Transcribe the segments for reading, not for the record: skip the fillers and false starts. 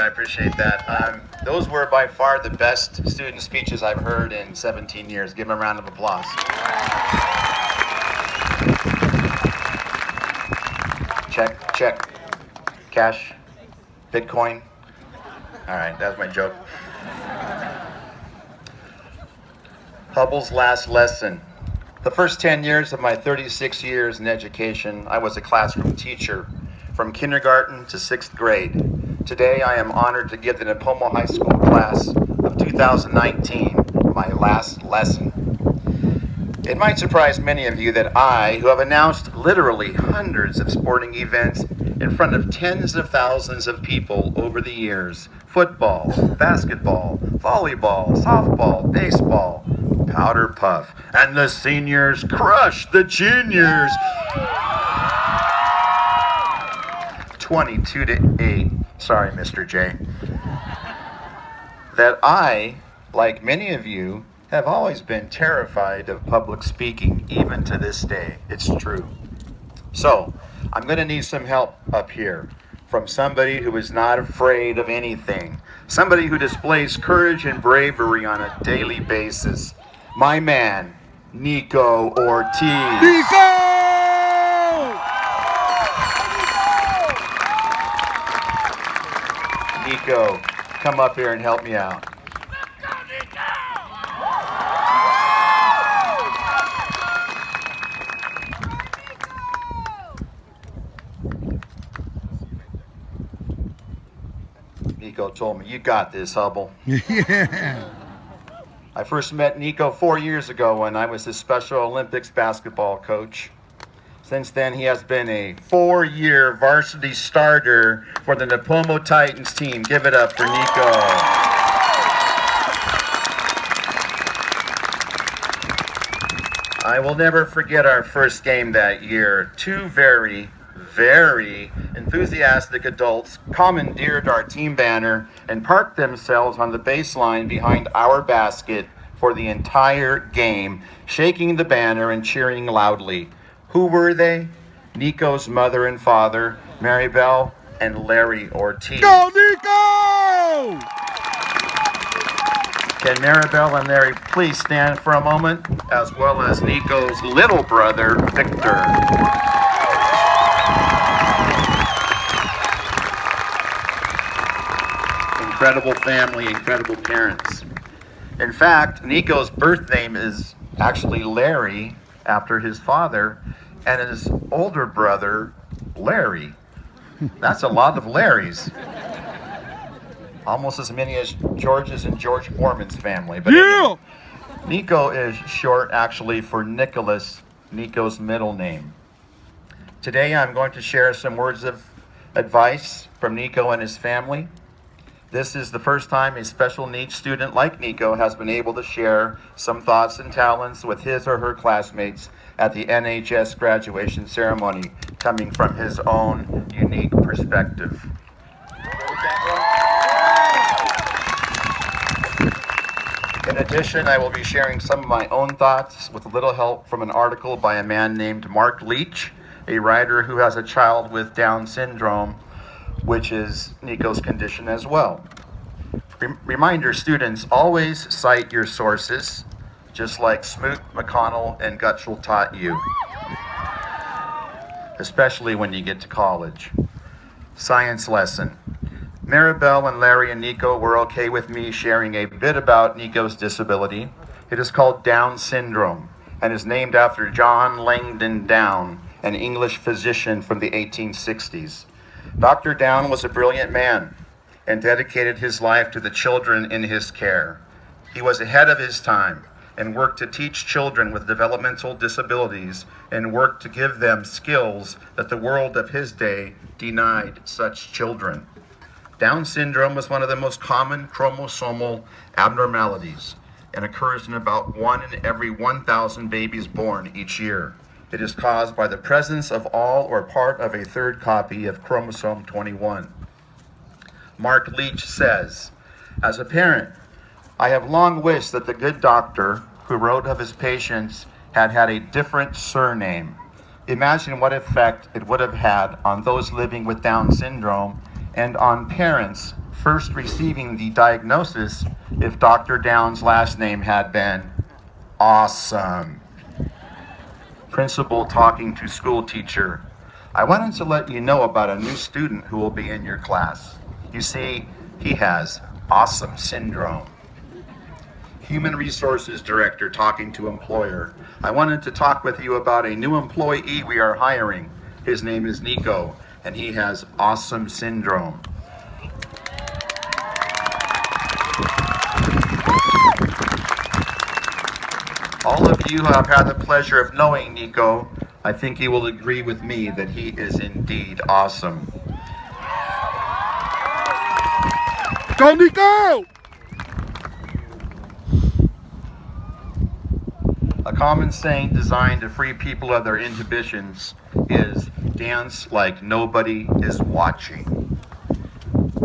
I appreciate that. Those were by far the best student speeches I've heard in 17 years. Give them a round of applause. Check. Cash. Bitcoin. All right, that was my joke. Hubbell's last lesson. The first 10 years of my 36 years in education, I was a classroom teacher from kindergarten to 6th grade. Today, I am honored to give the Nipomo High School class of 2019 my last lesson. It might surprise many of you that I, who have announced literally hundreds of sporting events in front of tens of thousands of people over the years, football, basketball, volleyball, softball, baseball, powder puff, and the seniors crush the juniors 22-8. Sorry, Mr. J. That I, like many of you, have always been terrified of public speaking, even to this day. It's true. So, I'm going to need some help up here from somebody who is not afraid of anything, somebody who displays courage and bravery on a daily basis. My man, Nico Ortiz. Nico! Nico, come up here and help me out. Nico told me, you got this, Hubbell. Yeah. I first met Nico 4 years ago when I was his Special Olympics basketball coach. Since then, he has been a 4-year varsity starter for the Nipomo Titans team. Give it up for Nico. I will never forget our first game that year. Two very enthusiastic adults commandeered our team banner and parked themselves on the baseline behind our basket for the entire game, shaking the banner and cheering loudly. Who were they? Nico's mother and father, Maribel and Larry Ortiz. Go, Nico! Can Maribel and Larry please stand for a moment, as well as Nico's little brother, Victor. Incredible family, incredible parents. In fact, Nico's birth name is actually Larry, after his father, and his older brother, Larry. That's a lot of Larrys. Almost as many as George's and George Foreman's family. But Yeah! anyway, Nico is short, actually, for Nicholas, Nico's middle name. Today, I'm going to share some words of advice from Nico and his family. This is the first time a special needs student like Nico has been able to share some thoughts and talents with his or her classmates at the NHS graduation ceremony, coming from his own unique perspective. In addition, I will be sharing some of my own thoughts with a little help from an article by a man named Mark Leach, a writer who has a child with Down syndrome, which is Nico's condition as well. Reminder, students, always cite your sources, just like Smoot, McConnell, and Gutschel taught you, especially when you get to college. Science lesson. Maribel and Larry and Nico were okay with me sharing a bit about Nico's disability. It is called Down syndrome and is named after John Langdon Down, an English physician from the 1860s. Dr. Down was a brilliant man and dedicated his life to the children in his care. He was ahead of his time and worked to teach children with developmental disabilities and worked to give them skills that the world of his day denied such children. Down syndrome is one of the most common chromosomal abnormalities and occurs in about 1 in every 1,000 babies born each year. It is caused by the presence of all or part of a third copy of chromosome 21. Mark Leach says, as a parent, I have long wished that the good doctor who wrote of his patients had had a different surname. Imagine what effect it would have had on those living with Down syndrome and on parents first receiving the diagnosis if Dr. Down's last name had been awesome. Principal talking to school teacher. I wanted to let you know about a new student who will be in your class. You see, he has awesome syndrome. Human Resources Director talking to employer. I wanted to talk with you about a new employee we are hiring. His name is Nico, and he has awesome syndrome. All of you who have had the pleasure of knowing Nico, I think you will agree with me that he is indeed awesome. Go, Nico! A common saying designed to free people of their inhibitions is dance like nobody is watching.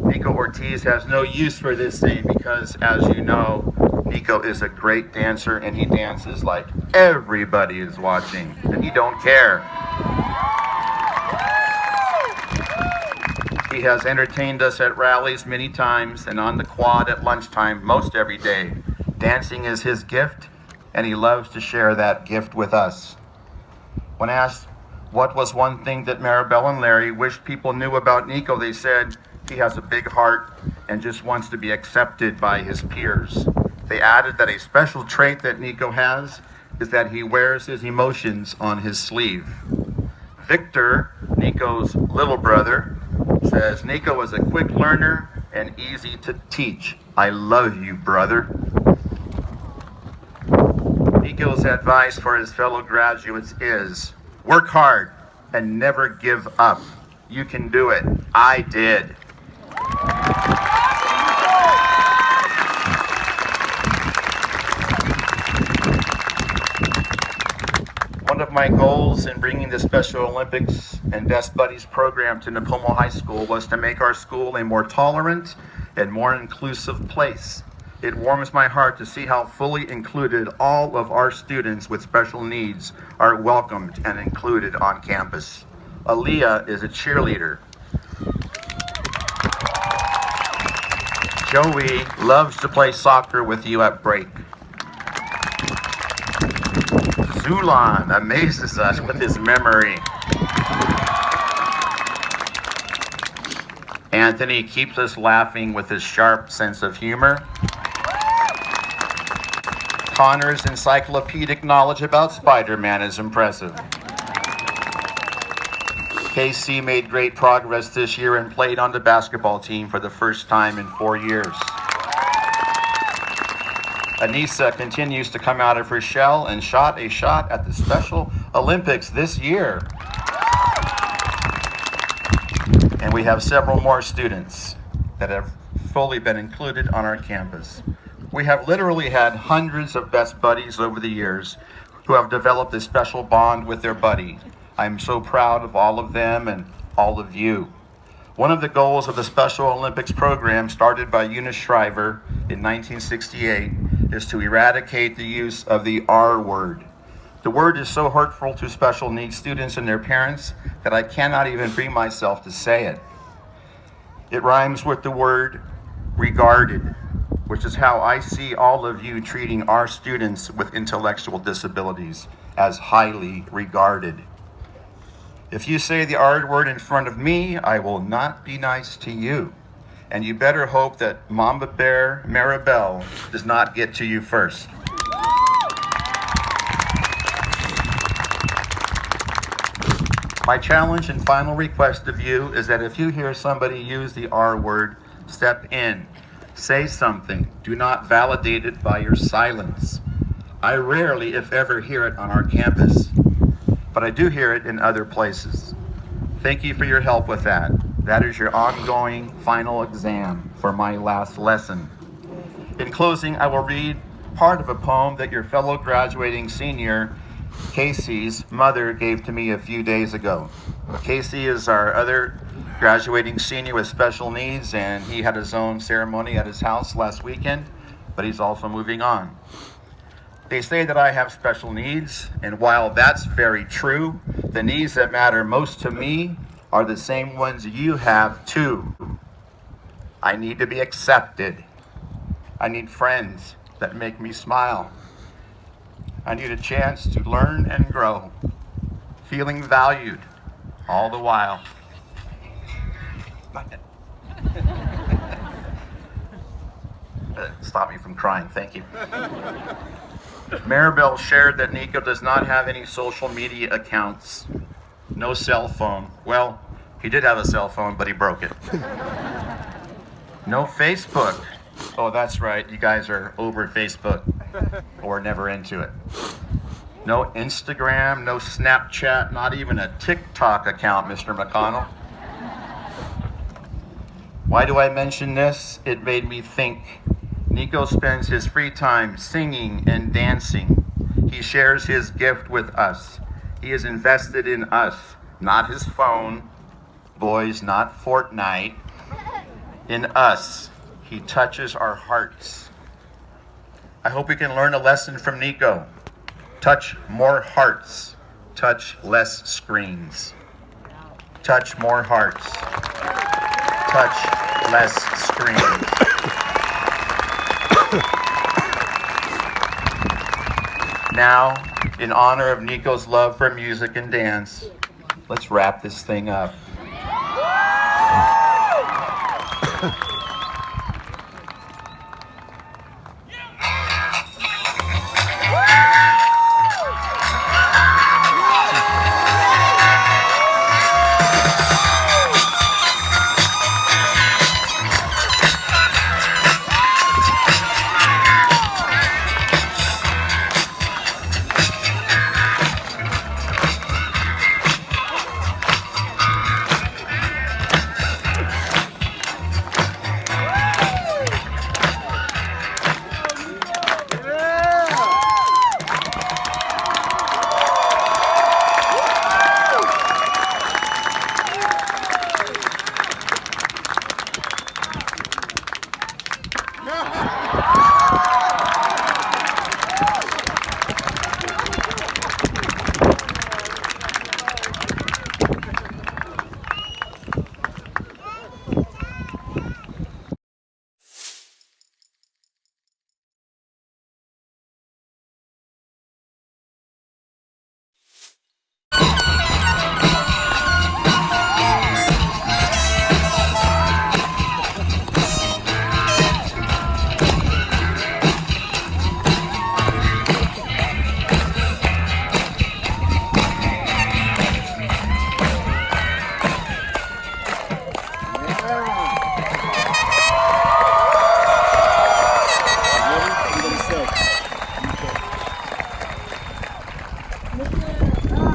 Nico Ortiz has no use for this saying because, as you know, Nico is a great dancer and he dances like everybody is watching and he don't care. He has entertained us at rallies many times and on the quad at lunchtime most every day. Dancing is his gift and he loves to share that gift with us. When asked what was one thing that Maribel and Larry wished people knew about Nico, they said he has a big heart and just wants to be accepted by his peers. They added that a special trait that Nico has is that he wears his emotions on his sleeve. Victor, Nico's little brother, says Nico is a quick learner and easy to teach. I love you, brother. Nico's advice for his fellow graduates is, work hard and never give up. You can do it. I did. One of my goals in bringing the Special Olympics and Best Buddies program to Nipomo High School was to make our school a more tolerant and more inclusive place. It warms my heart to see how fully included all of our students with special needs are welcomed and included on campus. Aaliyah is a cheerleader. Joey loves to play soccer with you at break. Zulon amazes us with his memory. Anthony keeps us laughing with his sharp sense of humor. Connor's encyclopedic knowledge about Spider-Man is impressive. KC made great progress this year and played on the basketball team for the first time in 4 years. Anissa continues to come out of her shell and shot a shot at the Special Olympics this year. And we have several more students that have fully been included on our campus. We have literally had hundreds of best buddies over the years who have developed a special bond with their buddy. I'm so proud of all of them and all of you. One of the goals of the Special Olympics program, started by Eunice Shriver in 1968, is to eradicate the use of the R word. The word is so hurtful to special needs students and their parents that I cannot even bring myself to say it. It rhymes with the word regarded, which is how I see all of you treating our students with intellectual disabilities as highly regarded. If you say the R word in front of me, I will not be nice to you. And you better hope that Mamba Bear Maribel does not get to you first. My challenge and final request of you is that if you hear somebody use the R word, step in. Say something. Do not validate it by your silence. I rarely, if ever, hear it on our campus, but I do hear it in other places. Thank you for your help with that. That is your ongoing final exam for my last lesson. In closing, I will read part of a poem that your fellow graduating senior, Casey's mother, gave to me a few days ago. Casey is our other graduating senior with special needs, and he had his own ceremony at his house last weekend, but he's also moving on. They say that I have special needs, and while that's very true, the needs that matter most to me are the same ones you have too. I need to be accepted. I need friends that make me smile. I need a chance to learn and grow, feeling valued all the while. Stop me from crying, thank you. Maribel shared that Nico does not have any social media accounts, no cell phone. Well, he did have a cell phone, but he broke it. No Facebook. Oh, that's right, you guys are over Facebook or never into it. No Instagram, no Snapchat, not even a TikTok account, Mr. McConnell. Why do I mention this? It made me think. Nico spends his free time singing and dancing. He shares his gift with us. He is invested in us, not his phone. Boys, not Fortnite. In us. He touches our hearts. I hope we can learn a lesson from Nico. Touch more hearts. Touch less screens. Touch more hearts. Touch less screens. Now, in honor of Nico's love for music and dance, let's wrap this thing up. Nico.